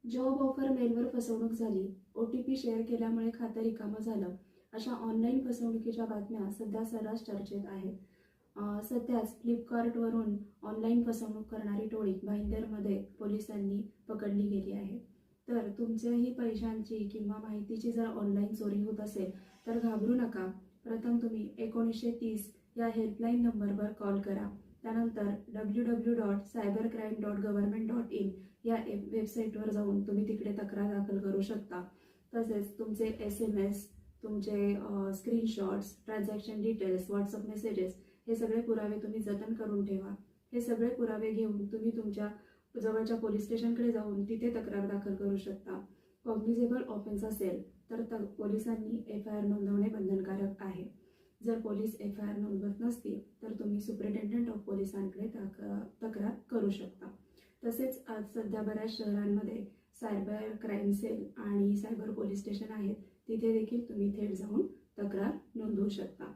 Job offer मेलवर फसवणूक झाली, OTP शेअर केल्यामुळे खातं रिकामं झालं, अशा ऑनलाईन फसवणुकीच्या बातम्या सध्या सर्रास चर्चेत आहेत. सध्याच फ्लिपकार्टवरून ऑनलाईन फसवणूक करणारी टोळी भाईंदरमध्ये पोलिसांनी पकडली गेली आहे. तर तुमच्याही पैशांची किंवा माहितीची जर ऑनलाईन चोरी होत असेल तर घाबरू नका. प्रथम तुम्ही 1930 या हेल्पलाईन नंबरवर कॉल करा. त्यानंतर www.cybercrime.government.in या वेबसाईटवर जाऊन तुम्ही तिकडे तक्रार दाखल करू शकता. तसेच तुमचे SMS, तुमचे screenshots, transaction details, WhatsApp messages हे सगळे पुरावे तुम्ही जतन करून ठेवा. हे सगळे पुरावे घेऊन तुम्ही तुमच्या जवळच्या पोलीस स्टेशनकडे जाऊन तिथे तक्रार दाखल करू शकता. कॉग्निझेबल ऑफेन्स असेल तर पोलिसांनी FIR नोंदवणे बंधनकारक आहे. जर पोलीस FIR नोंदवत नसतील तर तुम्ही सुपरिटेंडंट ऑफ पोलिसांकडे तक्रार करू शकता. तसेच आज सध्या बऱ्याच शहरांमध्ये सायबर क्राईम सेल आणि सायबर पोलीस स्टेशन आहेत. तिथे देखील तुम्ही थेट जाऊन तक्रार नोंदवू शकता.